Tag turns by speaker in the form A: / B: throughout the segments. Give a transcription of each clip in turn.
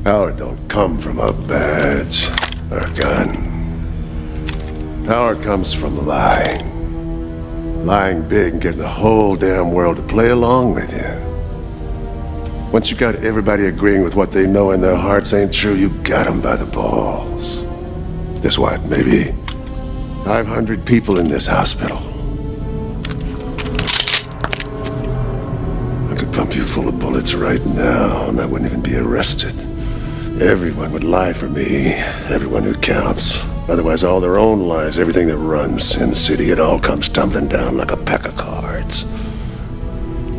A: Power don't come from a badge or a gun. Power comes from lying. Lying big and getting the whole damn world to play along with you. Once you got everybody agreeing with what they know in their hearts ain't true, you got them by the balls. There's what, maybe 500 people in this hospital. I could pump you full of bullets right now, and I wouldn't even be arrested. Everyone would lie for me, everyone who counts. Otherwise, all their own lies, everything that runs in the city, it all comes tumbling down like a pack of cards.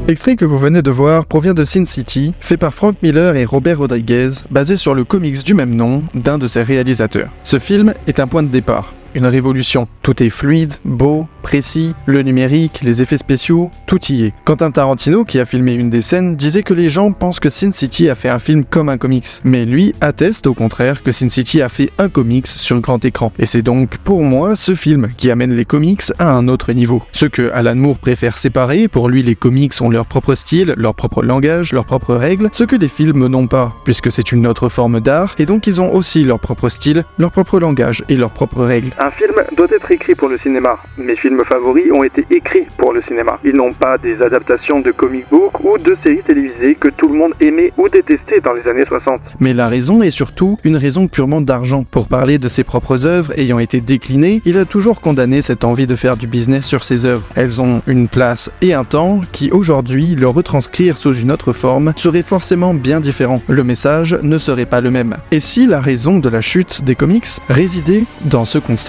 B: L'extrait que vous venez de voir provient de Sin City, fait par Frank Miller et Robert Rodriguez, basé sur le comics du même nom d'un de ses réalisateurs. Ce film est un point de départ, une révolution. Tout est fluide, beau, précis, le numérique, les effets spéciaux, tout y est. Quentin Tarantino, qui a filmé une des scènes, disait que les gens pensent que Sin City a fait un film comme un comics. Mais lui atteste au contraire que Sin City a fait un comics sur grand écran. Et c'est donc pour moi ce film qui amène les comics à un autre niveau. Ce que Alan Moore préfère séparer, pour lui les comics ont leur propre style, leur propre langage, leurs propres règles, ce que les films n'ont pas, puisque c'est une autre forme d'art, et donc ils ont aussi leur propre style, leur propre langage et leurs propres règles.
C: Un film doit être écrit pour le cinéma. Mes films favoris ont été écrits pour le cinéma. Ils n'ont pas des adaptations de comic book ou de séries télévisées que tout le monde aimait ou détestait dans les années 60.
B: Mais la raison est surtout une raison purement d'argent. Pour parler de ses propres œuvres ayant été déclinées, il a toujours condamné cette envie de faire du business sur ses œuvres. Elles ont une place et un temps qui aujourd'hui, le retranscrire sous une autre forme serait forcément bien différent. Le message ne serait pas le même. Et si la raison de la chute des comics résidait dans ce constat ?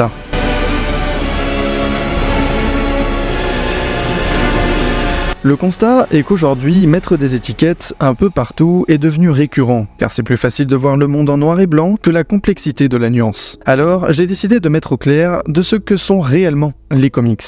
B: Le constat est qu'aujourd'hui, mettre des étiquettes un peu partout est devenu récurrent, car c'est plus facile de voir le monde en noir et blanc que la complexité de la nuance. Alors, j'ai décidé de mettre au clair de ce que sont réellement les comics.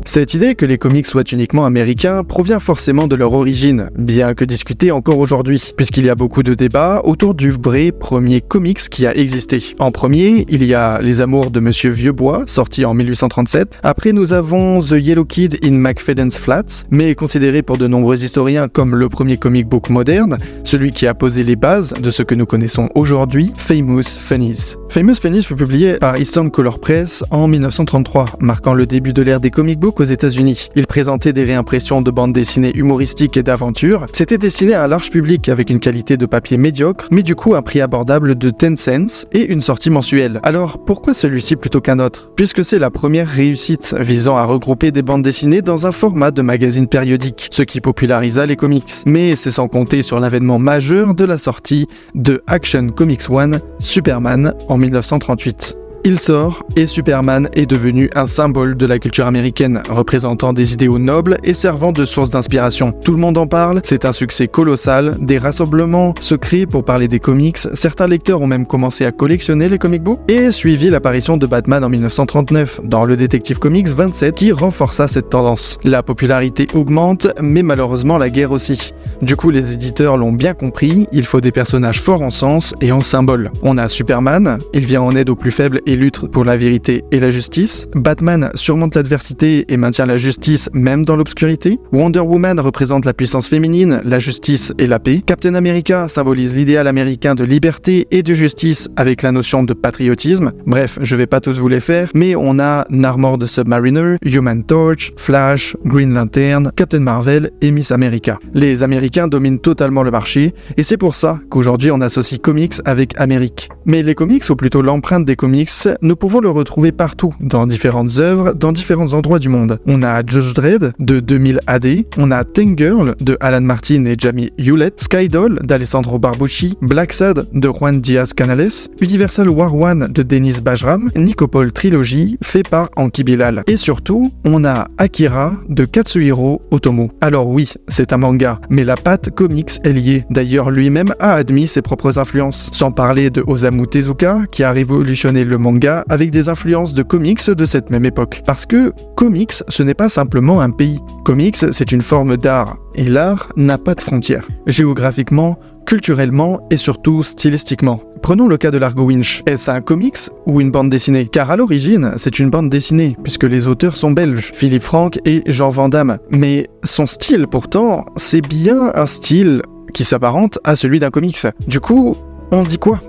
B: Cette idée que les comics soient uniquement américains provient forcément de leur origine, bien que discutée encore aujourd'hui, puisqu'il y a beaucoup de débats autour du vrai premier comics qui a existé. En premier, il y a Les Amours de Monsieur Vieux-Bois, sorti en 1837. Après, nous avons The Yellow Kid in McFadden's Flats, mais considéré pour de nombreux historiens comme le premier comic book moderne, celui qui a posé les bases de ce que nous connaissons aujourd'hui, Famous Funnies. Famous Funnies fut publié par Eastern Color Press en 1933, marquant le début de l'ère des comic books aux États-Unis. Il présentait des réimpressions de bandes dessinées humoristiques et d'aventures. C'était destiné à un large public avec une qualité de papier médiocre, mais du coup un prix abordable de 10 cents et une sortie mensuelle. Alors pourquoi celui-ci plutôt qu'un autre ? Puisque c'est la première réussite visant à regrouper des bandes dessinées dans un format de magazine périodique, ce qui popularisa les comics. Mais c'est sans compter sur l'avènement majeur de la sortie de Action Comics 1, Superman, en 1938. Il sort et Superman est devenu un symbole de la culture américaine, représentant des idéaux nobles et servant de source d'inspiration. Tout le monde en parle, c'est un succès colossal, des rassemblements se créent pour parler des comics, certains lecteurs ont même commencé à collectionner les comic books, et suivi l'apparition de Batman en 1939 dans le Detective Comics 27 qui renforça cette tendance. La popularité augmente, mais malheureusement la guerre aussi. Du coup les éditeurs l'ont bien compris, il faut des personnages forts en sens et en symbole. On a Superman, il vient en aide aux plus faibles et lutte pour la vérité et la justice. Batman surmonte l'adversité et maintient la justice même dans l'obscurité. Wonder Woman représente la puissance féminine, la justice et la paix. Captain America symbolise l'idéal américain de liberté et de justice avec la notion de patriotisme. Bref, je vais pas tous vous les faire, mais on a Namor the Submariner, Human Torch, Flash, Green Lantern, Captain Marvel et Miss America. Les Américains dominent totalement le marché et c'est pour ça qu'aujourd'hui on associe comics avec Amérique. Mais les comics, ou plutôt l'empreinte des comics, nous pouvons le retrouver partout, dans différentes œuvres, dans différents endroits du monde. On a Judge Dredd de 2000 AD, on a Tank Girl de Alan Martin et Jamie Hewlett, Skydoll d'Alessandro Barbucci, Black Sad de Juan Diaz Canales, Universal War One de Dennis Bajram, Nicopole Trilogy fait par Anki Bilal. Et surtout, on a Akira de Katsuhiro Otomo. Alors oui, c'est un manga, mais la patte comics est liée. D'ailleurs, lui-même a admis ses propres influences. Sans parler de Osamu Tezuka, qui a révolutionné le manga avec des influences de comics de cette même époque. Parce que comics, ce n'est pas simplement un pays. Comics, c'est une forme d'art. Et l'art n'a pas de frontières. Géographiquement, culturellement et surtout stylistiquement. Prenons le cas de Largo Winch. Est-ce un comics ou une bande dessinée ? Car à l'origine, c'est une bande dessinée, puisque les auteurs sont belges, Philippe Franck et Jean Van Damme. Mais son style, pourtant, c'est bien un style qui s'apparente à celui d'un comics. Du coup, on dit quoi ?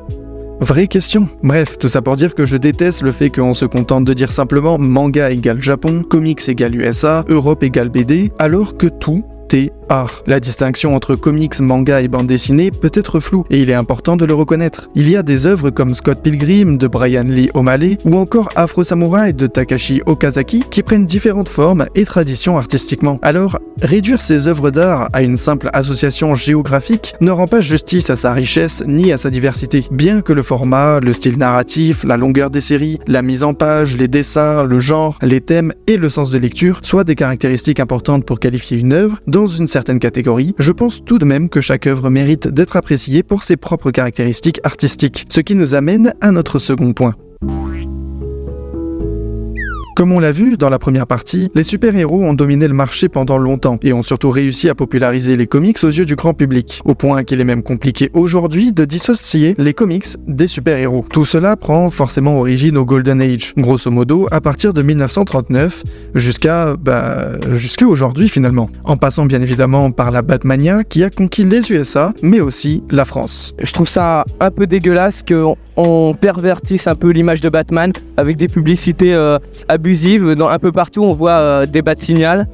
B: Vraie question. Bref, tout ça pour dire que je déteste le fait qu'on se contente de dire simplement manga égale Japon, comics égale USA, Europe égale BD, alors que tout est art. La distinction entre comics, manga et bande dessinée peut être floue, et il est important de le reconnaître. Il y a des œuvres comme Scott Pilgrim de Brian Lee O'Malley ou encore Afro Samurai de Takashi Okazaki qui prennent différentes formes et traditions artistiquement. Alors, réduire ces œuvres d'art à une simple association géographique ne rend pas justice à sa richesse ni à sa diversité. Bien que le format, le style narratif, la longueur des séries, la mise en page, les dessins, le genre, les thèmes et le sens de lecture soient des caractéristiques importantes pour qualifier une œuvre, dans une certaine catégorie, je pense tout de même que chaque œuvre mérite d'être appréciée pour ses propres caractéristiques artistiques. Ce qui nous amène à notre second point. Comme on l'a vu dans la première partie, les super-héros ont dominé le marché pendant longtemps et ont surtout réussi à populariser les comics aux yeux du grand public, au point qu'il est même compliqué aujourd'hui de dissocier les comics des super-héros. Tout cela prend forcément origine au Golden Age, grosso modo à partir de 1939 jusqu'à aujourd'hui finalement, en passant bien évidemment par la Batmania qui a conquis les USA, mais aussi la France.
D: Je trouve ça un peu dégueulasse qu'on pervertisse un peu l'image de Batman avec des publicités abusives. Un peu partout on voit des bat-signals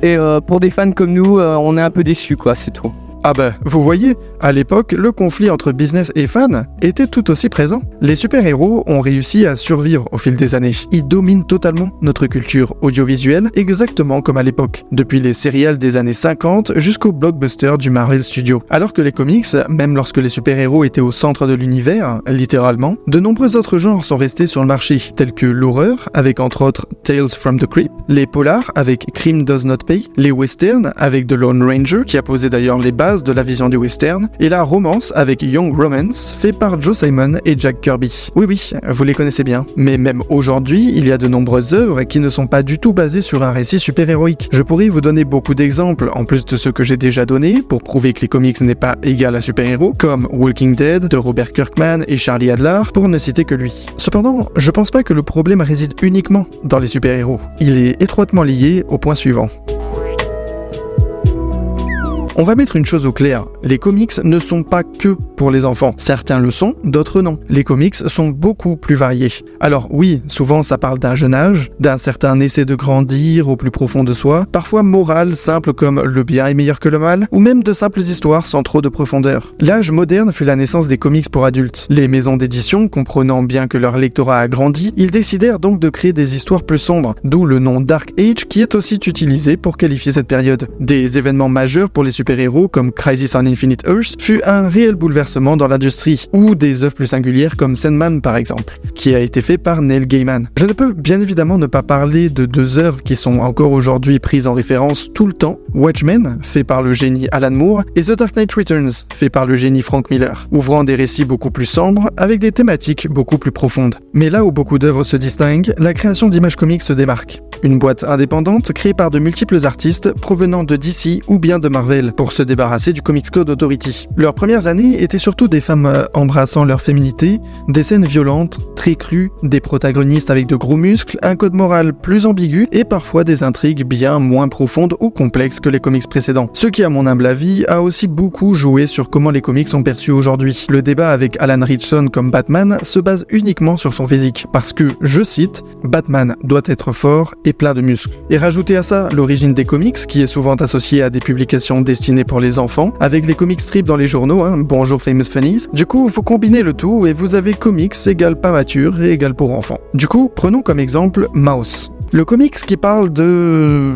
D: et pour des fans comme nous on est un peu déçus quoi, c'est tout.
B: Ah bah, vous voyez, à l'époque, le conflit entre business et fans était tout aussi présent. Les super-héros ont réussi à survivre au fil des années. Ils dominent totalement notre culture audiovisuelle, exactement comme à l'époque, depuis les serials des années 50 jusqu'aux blockbusters du Marvel Studios. Alors que les comics, même lorsque les super-héros étaient au centre de l'univers, littéralement, de nombreux autres genres sont restés sur le marché, tels que l'horreur, avec entre autres Tales from the Crypt, les polars avec Crime Does Not Pay, les westerns avec The Lone Ranger, qui a posé d'ailleurs les bases de la vision du western, et la romance avec Young Romance, fait par Joe Simon et Jack Kirby. Oui, vous les connaissez bien. Mais même aujourd'hui, il y a de nombreuses œuvres qui ne sont pas du tout basées sur un récit super-héroïque. Je pourrais vous donner beaucoup d'exemples, en plus de ceux que j'ai déjà donnés, pour prouver que les comics n'est pas égal à super-héros, comme Walking Dead, de Robert Kirkman et Charlie Adler, pour ne citer que lui. Cependant, je pense pas que le problème réside uniquement dans les super-héros. Il est étroitement lié au point suivant. On va mettre une chose au clair, les comics ne sont pas que pour les enfants. Certains le sont, d'autres non. Les comics sont beaucoup plus variés. Alors oui, souvent ça parle d'un jeune âge, d'un certain essai de grandir au plus profond de soi, parfois morale simple comme le bien est meilleur que le mal, ou même de simples histoires sans trop de profondeur. L'âge moderne fut la naissance des comics pour adultes. Les maisons d'édition, comprenant bien que leur lectorat a grandi, ils décidèrent donc de créer des histoires plus sombres, d'où le nom Dark Age qui est aussi utilisé pour qualifier cette période. Des événements majeurs pour les super-héros comme Crisis on Infinite Earths fut un réel bouleversement dans l'industrie, ou des œuvres plus singulières comme Sandman par exemple, qui a été fait par Neil Gaiman. Je ne peux bien évidemment ne pas parler de deux œuvres qui sont encore aujourd'hui prises en référence tout le temps, Watchmen, fait par le génie Alan Moore, et The Dark Knight Returns, fait par le génie Frank Miller, ouvrant des récits beaucoup plus sombres, avec des thématiques beaucoup plus profondes. Mais là où beaucoup d'œuvres se distinguent, la création d'Image Comics se démarque. Une boîte indépendante créée par de multiples artistes provenant de DC ou bien de Marvel, pour se débarrasser du Comics Code Authority. Leurs premières années étaient surtout des femmes embrassant leur féminité, des scènes violentes, très crues, des protagonistes avec de gros muscles, un code moral plus ambigu et parfois des intrigues bien moins profondes ou complexes que les comics précédents. Ce qui, à mon humble avis, a aussi beaucoup joué sur comment les comics sont perçus aujourd'hui. Le débat avec Alan Ritchson comme Batman se base uniquement sur son physique, parce que, je cite, Batman doit être fort et plein de muscles. Et rajoutez à ça l'origine des comics, qui est souvent associée à des publications destinées pour les enfants, avec les comics strips dans les journaux, bonjour Famous Funnies. Du coup, faut combiner le tout et vous avez comics égale pas mature et égale pour enfants. Du coup, prenons comme exemple Mouse. Le comics qui parle de...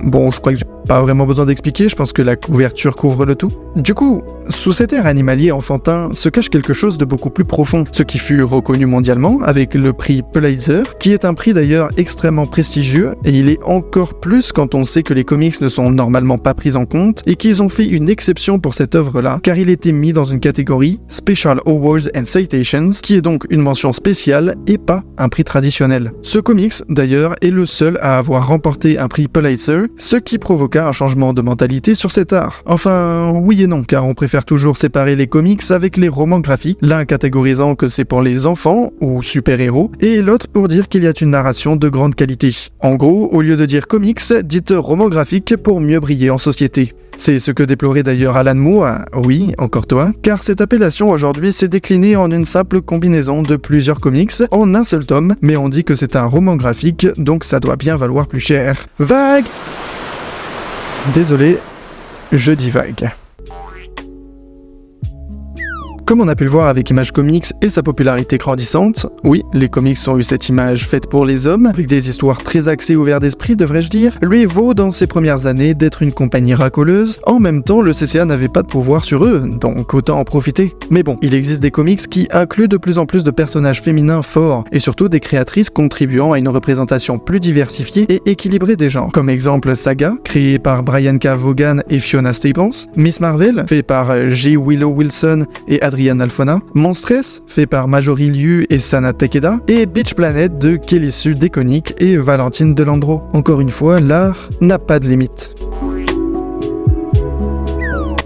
B: Bon, je crois que j'ai pas vraiment besoin d'expliquer, je pense que la couverture couvre le tout. Du coup, sous cet air animalier enfantin se cache quelque chose de beaucoup plus profond, ce qui fut reconnu mondialement avec le prix Pulitzer, qui est un prix d'ailleurs extrêmement prestigieux, et il est encore plus quand on sait que les comics ne sont normalement pas pris en compte, et qu'ils ont fait une exception pour cette œuvre-là, car il était mis dans une catégorie Special Awards and Citations, qui est donc une mention spéciale et pas un prix traditionnel. Ce comics, d'ailleurs, est le seul à avoir remporté un prix Pulitzer, ce qui provoque provoqua un changement de mentalité sur cet art. Enfin, oui et non, car on préfère toujours séparer les comics avec les romans graphiques, l'un catégorisant que c'est pour les enfants ou super-héros, et l'autre pour dire qu'il y a une narration de grande qualité. En gros, au lieu de dire comics, dites roman graphique pour mieux briller en société. C'est ce que déplorait d'ailleurs Alan Moore, oui, encore toi, car cette appellation aujourd'hui s'est déclinée en une simple combinaison de plusieurs comics en un seul tome, mais on dit que c'est un roman graphique, donc ça doit bien valoir plus cher. Vague! Désolé, je dis vague. Comme on a pu le voir avec Image Comics et sa popularité grandissante, oui, les comics ont eu cette image faite pour les hommes, avec des histoires très axées ouvertes d'esprit, devrais-je dire, lui vaut dans ses premières années d'être une compagnie racoleuse. En même temps, le CCA n'avait pas de pouvoir sur eux, donc autant en profiter. Mais bon, il existe des comics qui incluent de plus en plus de personnages féminins forts, et surtout des créatrices contribuant à une représentation plus diversifiée et équilibrée des genres. Comme exemple Saga, créé par Brian K. Vaughan et Fiona Staples, Miss Marvel, fait par J. Willow Wilson et Adrienne Alphona, Monstress, fait par Marjorie Liu et Sana Takeda, et Beach Planet de Kelly Sue DeConnick et Valentine Delandro. Encore une fois, l'art n'a pas de limite.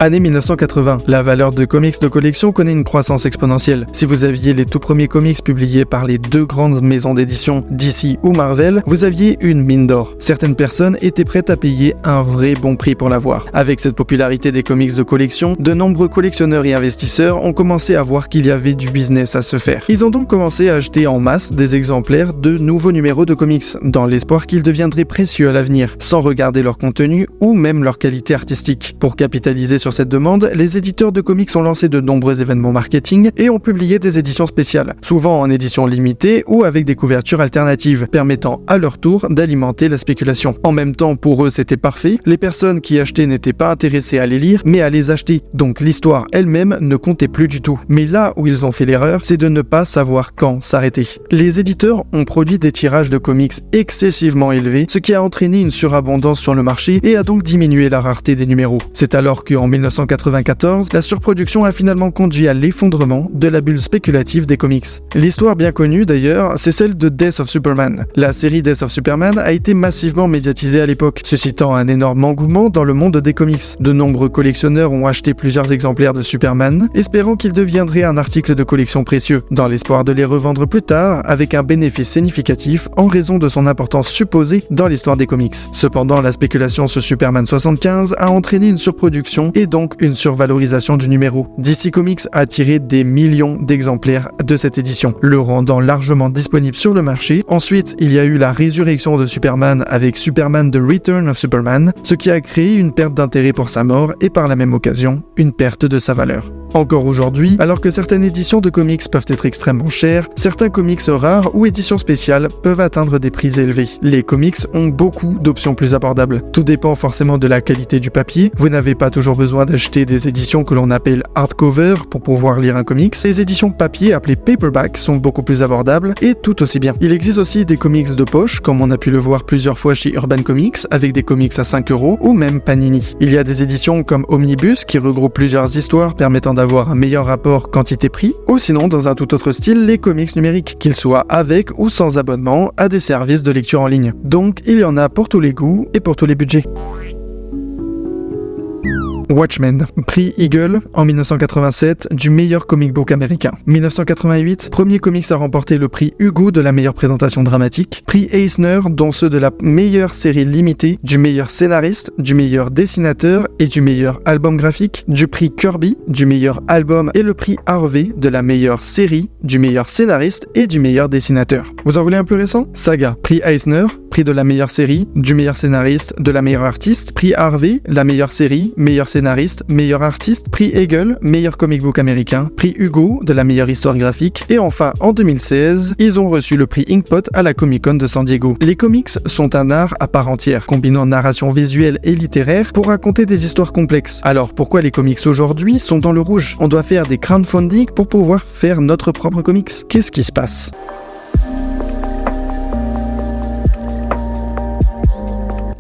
B: Année 1980, la valeur de comics de collection connaît une croissance exponentielle. Si vous aviez les tout premiers comics publiés par les deux grandes maisons d'édition, DC ou Marvel, vous aviez une mine d'or. Certaines personnes étaient prêtes à payer un vrai bon prix pour l'avoir. Avec cette popularité des comics de collection, de nombreux collectionneurs et investisseurs ont commencé à voir qu'il y avait du business à se faire. Ils ont donc commencé à acheter en masse des exemplaires de nouveaux numéros de comics, dans l'espoir qu'ils deviendraient précieux à l'avenir, sans regarder leur contenu ou même leur qualité artistique. Pour capitaliser sur cette demande, les éditeurs de comics ont lancé de nombreux événements marketing et ont publié des éditions spéciales, souvent en édition limitée ou avec des couvertures alternatives, permettant à leur tour d'alimenter la spéculation. En même temps, pour eux c'était parfait, les personnes qui achetaient n'étaient pas intéressées à les lire, mais à les acheter, donc l'histoire elle-même ne comptait plus du tout. Mais là où ils ont fait l'erreur, c'est de ne pas savoir quand s'arrêter. Les éditeurs ont produit des tirages de comics excessivement élevés, ce qui a entraîné une surabondance sur le marché et a donc diminué la rareté des numéros. C'est alors qu'en 1994, la surproduction a finalement conduit à l'effondrement de la bulle spéculative des comics. L'histoire bien connue d'ailleurs, c'est celle de Death of Superman. La série Death of Superman a été massivement médiatisée à l'époque, suscitant un énorme engouement dans le monde des comics. De nombreux collectionneurs ont acheté plusieurs exemplaires de Superman, espérant qu'il deviendrait un article de collection précieux, dans l'espoir de les revendre plus tard avec un bénéfice significatif en raison de son importance supposée dans l'histoire des comics. Cependant, la spéculation sur Superman 75 a entraîné une surproduction et donc une survalorisation du numéro. DC Comics a tiré des millions d'exemplaires de cette édition, le rendant largement disponible sur le marché. Ensuite, il y a eu la résurrection de Superman avec Superman The Return of Superman, ce qui a créé une perte d'intérêt pour sa mort et par la même occasion, une perte de sa valeur. Encore aujourd'hui, alors que certaines éditions de comics peuvent être extrêmement chères, certains comics rares ou éditions spéciales peuvent atteindre des prix élevés. Les comics ont beaucoup d'options plus abordables. Tout dépend forcément de la qualité du papier. Vous n'avez pas toujours besoin d'acheter des éditions que l'on appelle hardcover pour pouvoir lire un comics. Les éditions papier appelées paperback sont beaucoup plus abordables et tout aussi bien. Il existe aussi des comics de poche, comme on a pu le voir plusieurs fois chez Urban Comics, avec des comics à 5€ ou même Panini. Il y a des éditions comme Omnibus qui regroupent plusieurs histoires permettant d'avoir un meilleur rapport quantité-prix, ou sinon dans un tout autre style, les comics numériques, qu'ils soient avec ou sans abonnement à des services de lecture en ligne. Donc il y en a pour tous les goûts et pour tous les budgets. Watchmen, prix Eagle en 1987 du meilleur comic book américain. 1988, premier comics à remporter le prix Hugo de la meilleure présentation dramatique. Prix Eisner, dont ceux de la meilleure série limitée, du meilleur scénariste, du meilleur dessinateur et du meilleur album graphique. Du prix Kirby, du meilleur album et le prix Harvey de la meilleure série, du meilleur scénariste et du meilleur dessinateur. Vous en voulez un plus récent? Saga, prix Eisner, prix de la meilleure série, du meilleur scénariste, de la meilleure artiste. Prix Harvey, la meilleure série, meilleur scénariste, meilleur artiste, prix Eagle, meilleur comic book américain, prix Hugo de la meilleure histoire graphique, et enfin en 2016, ils ont reçu le prix Inkpot à la Comic-Con de San Diego. Les comics sont un art à part entière, combinant narration visuelle et littéraire pour raconter des histoires complexes. Alors pourquoi les comics aujourd'hui sont dans le rouge? On doit faire des crowdfunding pour pouvoir faire notre propre comics. Qu'est-ce qui se passe?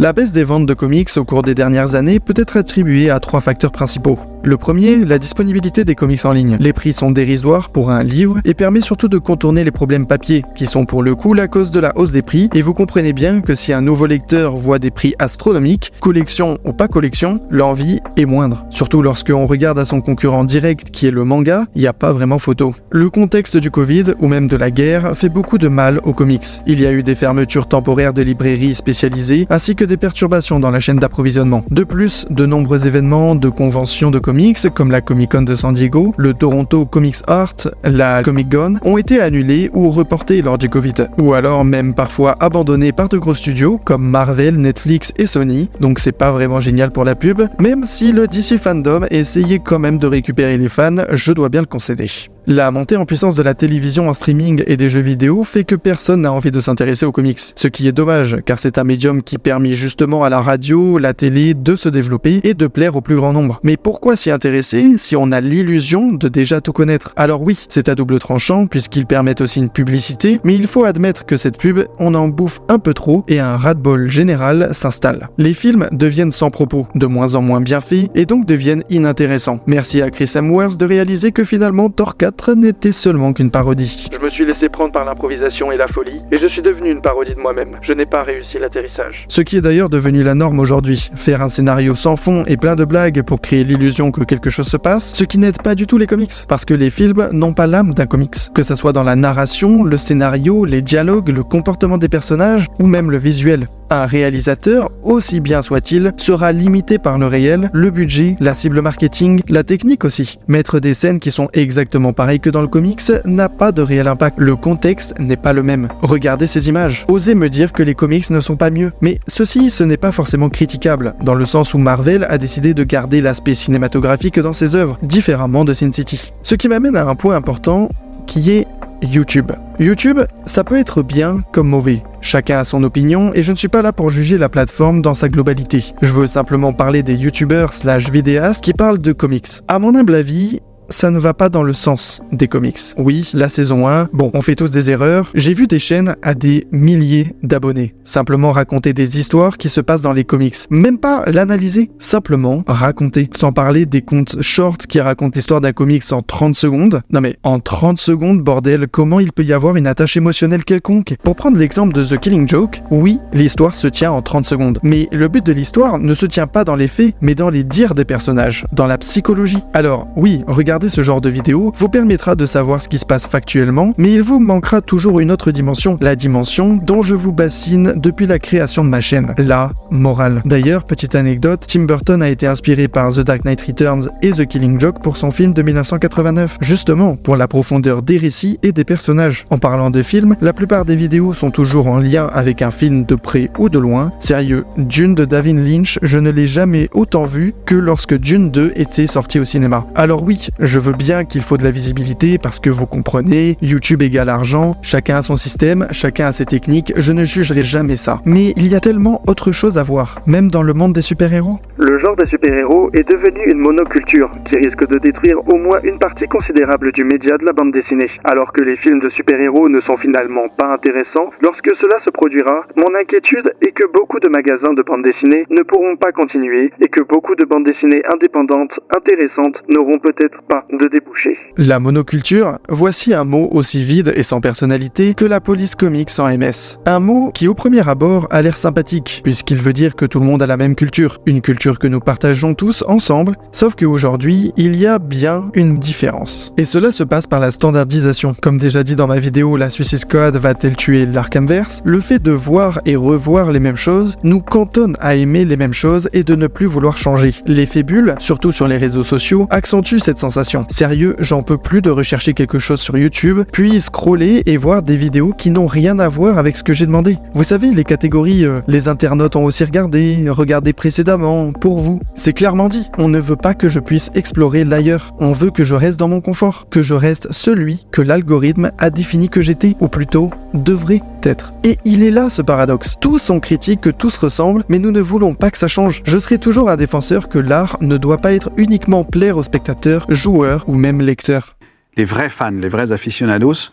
B: La baisse des ventes de comics au cours des dernières années peut être attribuée à 3 facteurs principaux. Le premier, la disponibilité des comics en ligne. Les prix sont dérisoires pour un livre et permet surtout de contourner les problèmes papier, qui sont pour le coup la cause de la hausse des prix, et vous comprenez bien que si un nouveau lecteur voit des prix astronomiques, collection ou pas collection, l'envie est moindre. Surtout lorsque on regarde à son concurrent direct qui est le manga, il n'y a pas vraiment photo. Le contexte du Covid ou même de la guerre fait beaucoup de mal aux comics. Il y a eu des fermetures temporaires de librairies spécialisées ainsi que des perturbations dans la chaîne d'approvisionnement. De plus, de nombreux événements de conventions de comics comme la Comic-Con de San Diego, le Toronto Comics Art, la Comic-Con ont été annulés ou reportés lors du Covid, ou alors même parfois abandonnés par de gros studios comme Marvel, Netflix et Sony, donc c'est pas vraiment génial pour la pub, même si le DC Fandom essayait quand même de récupérer les fans, je dois bien le concéder. La montée en puissance de la télévision en streaming et des jeux vidéo fait que personne n'a envie de s'intéresser aux comics, ce qui est dommage car c'est un médium qui permet justement à la radio, la télé de se développer et de plaire au plus grand nombre. Mais pourquoi s'y intéresser si on a l'illusion de déjà tout connaître? Alors oui, c'est à double tranchant puisqu'ils permettent aussi une publicité, mais il faut admettre que cette pub, on en bouffe un peu trop et un ras-de-bol général s'installe. Les films deviennent sans propos, de moins en moins bien faits et donc deviennent inintéressants. Merci à Chris Hemsworth de réaliser que finalement Thor 4 n'était seulement qu'une parodie. Je me suis laissé prendre par l'improvisation et la folie, et je suis devenu une parodie de moi-même. Je n'ai pas réussi l'atterrissage. Ce qui est d'ailleurs devenu la norme aujourd'hui. Faire un scénario sans fond et plein de blagues pour créer l'illusion que quelque chose se passe, ce qui n'aide pas du tout les comics. Parce que les films n'ont pas l'âme d'un comics. Que ça soit dans la narration, le scénario, les dialogues, le comportement des personnages, ou même le visuel. Un réalisateur, aussi bien soit-il, sera limité par le réel, le budget, la cible marketing, la technique aussi. Mettre des scènes qui sont exactement pareilles que dans le comics n'a pas de réel impact. Le contexte n'est pas le même. Regardez ces images. Osez me dire que les comics ne sont pas mieux. Mais ceci, ce n'est pas forcément critiquable, dans le sens où Marvel a décidé de garder l'aspect cinématographique dans ses œuvres, différemment de Sin City. Ce qui m'amène à un point important, qui est YouTube. YouTube, ça peut être bien comme mauvais. Chacun a son opinion et je ne suis pas là pour juger la plateforme dans sa globalité. Je veux simplement parler des youtubeurs/vidéastes qui parlent de comics. À mon humble avis, ça ne va pas dans le sens des comics. Oui, la saison 1, bon, on fait tous des erreurs. J'ai vu des chaînes à des milliers d'abonnés. Simplement raconter des histoires qui se passent dans les comics. Même pas l'analyser, simplement raconter. Sans parler des comptes short qui racontent l'histoire d'un comics en 30 secondes. Non mais, en 30 secondes, bordel, comment il peut y avoir une attache émotionnelle quelconque? Pour prendre l'exemple de The Killing Joke, oui, l'histoire se tient en 30 secondes. Mais le but de l'histoire ne se tient pas dans les faits, mais dans les dires des personnages, dans la psychologie. Alors, oui, regardez ce genre de vidéo vous permettra de savoir ce qui se passe factuellement, mais il vous manquera toujours une autre dimension, la dimension dont je vous bassine depuis la création de ma chaîne, la morale. D'ailleurs, petite anecdote, Tim Burton a été inspiré par The Dark Knight Returns et The Killing Joke pour son film de 1989, justement pour la profondeur des récits et des personnages. En parlant de films, la plupart des vidéos sont toujours en lien avec un film de près ou de loin. Sérieux, Dune de David Lynch, je ne l'ai jamais autant vu que lorsque Dune 2 était sorti au cinéma. Alors oui, je veux bien qu'il faut de la visibilité parce que vous comprenez, YouTube égale argent, chacun a son système, chacun a ses techniques, je ne jugerai jamais ça. Mais il y a tellement autre chose à voir, même dans le monde des super-héros.
C: Le genre des super-héros est devenu une monoculture qui risque de détruire au moins une partie considérable du média de la bande dessinée. Alors que les films de super-héros ne sont finalement pas intéressants, lorsque cela se produira, mon inquiétude est que beaucoup de magasins de bande dessinée ne pourront pas continuer et que beaucoup de bandes dessinées indépendantes, intéressantes, n'auront peut-être pas de débouchés.
B: La monoculture, voici un mot aussi vide et sans personnalité que la police comics en MS. Un mot qui au premier abord a l'air sympathique, puisqu'il veut dire que tout le monde a la même culture, une culture que nous partageons tous ensemble, sauf qu'aujourd'hui, il y a bien une différence. Et cela se passe par la standardisation. Comme déjà dit dans ma vidéo La Suicide Squad va-t-elle tuer l'Arkhamverse, le fait de voir et revoir les mêmes choses nous cantonne à aimer les mêmes choses et de ne plus vouloir changer. L'effet bulle, surtout sur les réseaux sociaux, accentue cette sensation. Sérieux, j'en peux plus de rechercher quelque chose sur YouTube, puis scroller et voir des vidéos qui n'ont rien à voir avec ce que j'ai demandé. Vous savez, les catégories les internautes ont aussi regardé précédemment, pour vous. C'est clairement dit, on ne veut pas que je puisse explorer l'ailleurs. On veut que je reste dans mon confort, que je reste celui que l'algorithme a défini que j'étais, ou plutôt, devrait être. Et il est là ce paradoxe. Tous on critique que tout se ressemble, mais nous ne voulons pas que ça change. Je serai toujours un défenseur que l'art ne doit pas être uniquement plaire aux spectateurs, joueurs ou même lecteurs.
E: Les vrais fans, les vrais aficionados,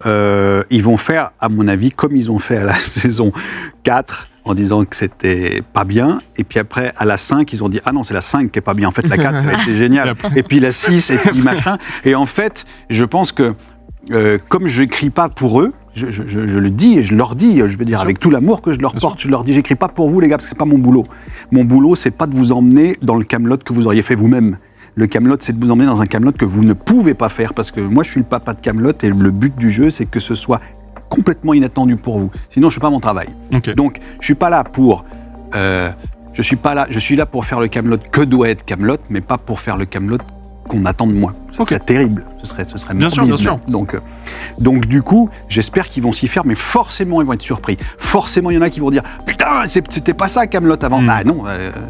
E: ils vont faire, à mon avis, comme ils ont fait à la saison 4, en disant que c'était pas bien, et puis après, à la 5, ils ont dit « Ah non, c'est la 5 qui est pas bien, en fait, la 4, c'est génial. » Et puis la 6, et puis machin. Et en fait, je pense que, comme je n'écris pas pour eux, je le dis et je leur dis, je veux dire, avec tout l'amour que je leur porte, je leur dis, j'écris pas pour vous les gars, parce que c'est pas mon boulot. Mon boulot, c'est pas de vous emmener dans le Camelot que vous auriez fait vous-même. Le Camelot, c'est de vous emmener dans un Camelot que vous ne pouvez pas faire, parce que moi, je suis le papa de Camelot et le but du jeu, c'est que ce soit complètement inattendu pour vous. Sinon, je fais pas mon travail. Okay. Donc, je suis pas là pour... je suis là pour faire le Camelot que doit être Camelot, mais pas pour faire le Camelot qu'on attend de moi. Ce serait terrible. Ce serait
F: bien sûr, bien sûr.
E: Donc du coup, j'espère qu'ils vont s'y faire, mais forcément, ils vont être surpris. Forcément, il y en a qui vont dire « Putain, c'était pas ça, Camelot avant. Ah non,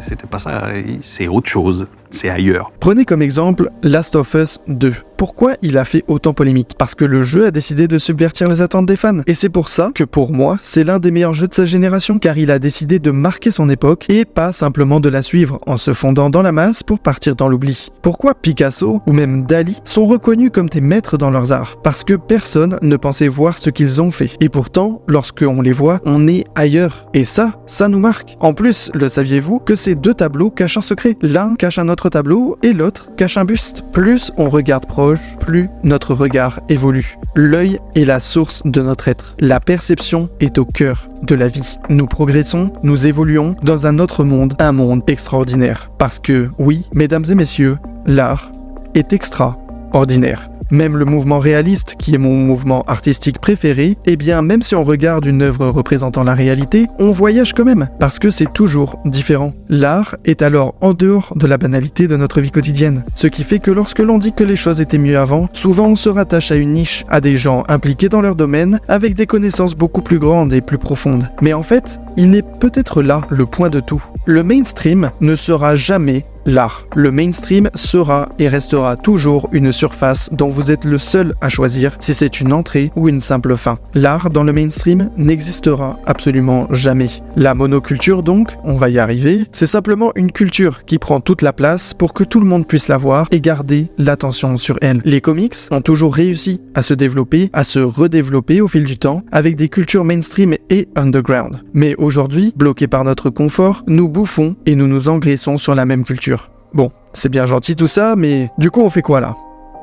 E: c'était pas ça, c'est autre chose. C'est ailleurs. »
B: Prenez comme exemple Last of Us 2. Pourquoi il a fait autant polémique ? Parce que le jeu a décidé de subvertir les attentes des fans. Et c'est pour ça que pour moi, c'est l'un des meilleurs jeux de sa génération, car il a décidé de marquer son époque et pas simplement de la suivre en se fondant dans la masse pour partir dans l'oubli. Pourquoi Picasso ou même Dali sont reconnus comme des maîtres dans leurs arts ? Parce que personne ne pensait voir ce qu'ils ont fait. Et pourtant, lorsqu'on les voit, on est ailleurs. Et ça nous marque. En plus, le saviez-vous que ces deux tableaux cachent un secret ? L'un cache un autre tableau et l'autre cache un buste. Plus on regarde proche, plus notre regard évolue. L'œil est la source de notre être. La perception est au cœur de la vie. Nous progressons, nous évoluons dans un autre monde, un monde extraordinaire. Parce que, oui, mesdames et messieurs, l'art est extraordinaire. Même le mouvement réaliste, qui est mon mouvement artistique préféré, eh bien même si on regarde une œuvre représentant la réalité, on voyage quand même, parce que c'est toujours différent. L'art est alors en dehors de la banalité de notre vie quotidienne. Ce qui fait que lorsque l'on dit que les choses étaient mieux avant, souvent on se rattache à une niche, à des gens impliqués dans leur domaine, avec des connaissances beaucoup plus grandes et plus profondes. Mais en fait, il est peut-être là le point de tout. Le mainstream ne sera jamais l'art. Le mainstream sera et restera toujours une surface dont vous êtes le seul à choisir si c'est une entrée ou une simple fin. L'art dans le mainstream n'existera absolument jamais. La monoculture donc, on va y arriver, c'est simplement une culture qui prend toute la place pour que tout le monde puisse la voir et garder l'attention sur elle. Les comics ont toujours réussi à se développer, à se redévelopper au fil du temps avec des cultures mainstream et underground. Mais aujourd'hui, bloqués par notre confort, nous bouffons et nous nous engraissons sur la même culture. Bon, c'est bien gentil tout ça, mais du coup on fait quoi là ?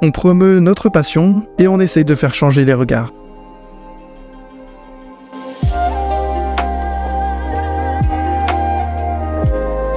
B: On promeut notre passion et on essaye de faire changer les regards.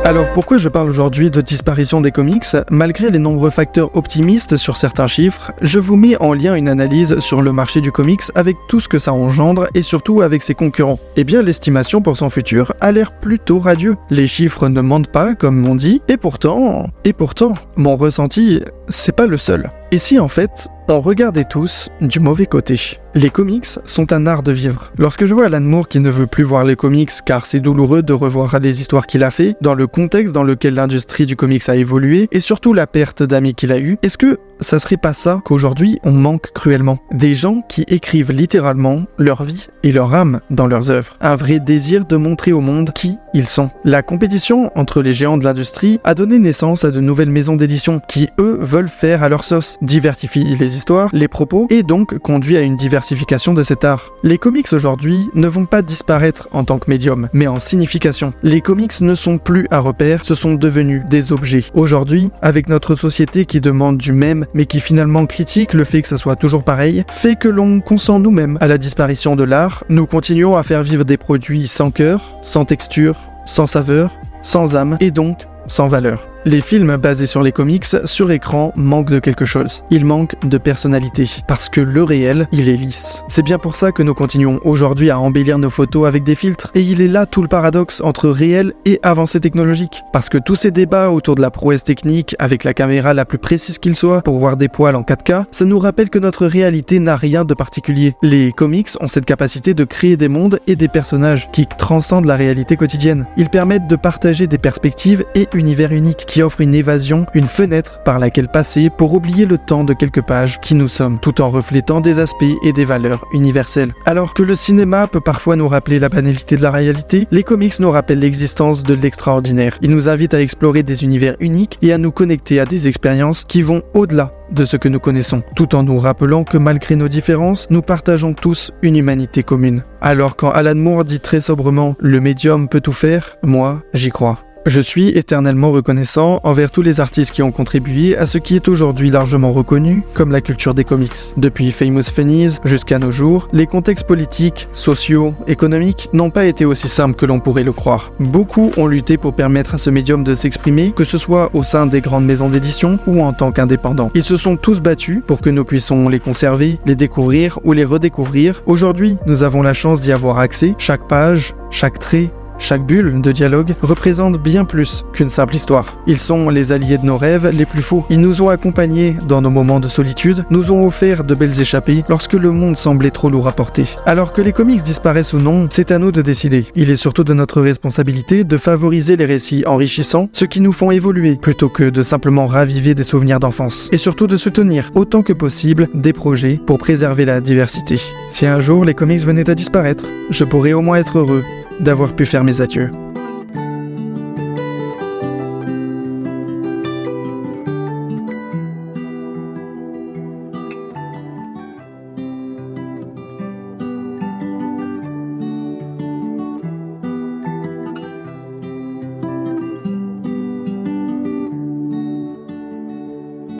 B: Alors pourquoi je parle aujourd'hui de disparition des comics ? Malgré les nombreux facteurs optimistes sur certains chiffres, je vous mets en lien une analyse sur le marché du comics avec tout ce que ça engendre et surtout avec ses concurrents. Eh bien l'estimation pour son futur a l'air plutôt radieux. Les chiffres ne mentent pas comme on dit, et pourtant, mon ressenti, c'est pas le seul. Et si en fait, on regardait tous du mauvais côté ? Les comics sont un art de vivre. Lorsque je vois Alan Moore qui ne veut plus voir les comics car c'est douloureux de revoir les histoires qu'il a fait, dans le contexte dans lequel l'industrie du comics a évolué, et surtout la perte d'amis qu'il a eu, est-ce que ça serait pas ça qu'aujourd'hui on manque cruellement ? Des gens qui écrivent littéralement leur vie et leur âme dans leurs œuvres. Un vrai désir de montrer au monde qui ils sont. La compétition entre les géants de l'industrie a donné naissance à de nouvelles maisons d'édition qui, eux, veulent faire à leur sauce, diversifient les histoires, les propos, et donc conduit à une diversification de cet art. Les comics aujourd'hui ne vont pas disparaître en tant que médium, mais en signification. Les comics ne sont plus un repère, ce sont devenus des objets. Aujourd'hui, avec notre société qui demande du même, mais qui finalement critique le fait que ça soit toujours pareil, fait que l'on consent nous-mêmes à la disparition de l'art, nous continuons à faire vivre des produits sans cœur, sans texture, sans saveur, sans âme, et donc sans valeur. Les films basés sur les comics, sur écran, manquent de quelque chose. Ils manquent de personnalité. Parce que le réel, il est lisse. C'est bien pour ça que nous continuons aujourd'hui à embellir nos photos avec des filtres. Et il est là tout le paradoxe entre réel et avancée technologique. Parce que tous ces débats autour de la prouesse technique, avec la caméra la plus précise qu'il soit, pour voir des poils en 4K, ça nous rappelle que notre réalité n'a rien de particulier. Les comics ont cette capacité de créer des mondes et des personnages qui transcendent la réalité quotidienne. Ils permettent de partager des perspectives et univers uniques, qui offre une évasion, une fenêtre par laquelle passer pour oublier le temps de quelques pages qui nous sommes, tout en reflétant des aspects et des valeurs universelles. Alors que le cinéma peut parfois nous rappeler la banalité de la réalité, les comics nous rappellent l'existence de l'extraordinaire. Ils nous invitent à explorer des univers uniques et à nous connecter à des expériences qui vont au-delà de ce que nous connaissons, tout en nous rappelant que malgré nos différences, nous partageons tous une humanité commune. Alors quand Alan Moore dit très sobrement « le médium peut tout faire », moi, j'y crois. Je suis éternellement reconnaissant envers tous les artistes qui ont contribué à ce qui est aujourd'hui largement reconnu comme la culture des comics. Depuis Famous Funnies jusqu'à nos jours, les contextes politiques, sociaux, économiques n'ont pas été aussi simples que l'on pourrait le croire. Beaucoup ont lutté pour permettre à ce médium de s'exprimer, que ce soit au sein des grandes maisons d'édition ou en tant qu'indépendants. Ils se sont tous battus pour que nous puissions les conserver, les découvrir ou les redécouvrir. Aujourd'hui, nous avons la chance d'y avoir accès. Chaque page, chaque trait, chaque bulle de dialogue représente bien plus qu'une simple histoire. Ils sont les alliés de nos rêves les plus faux. Ils nous ont accompagnés dans nos moments de solitude, nous ont offert de belles échappées lorsque le monde semblait trop lourd à porter. Alors que les comics disparaissent ou non, c'est à nous de décider. Il est surtout de notre responsabilité de favoriser les récits enrichissants, ceux qui nous font évoluer, plutôt que de simplement raviver des souvenirs d'enfance. Et surtout de soutenir, autant que possible, des projets pour préserver la diversité. Si un jour les comics venaient à disparaître, je pourrais au moins être heureux d'avoir pu faire mes adieux.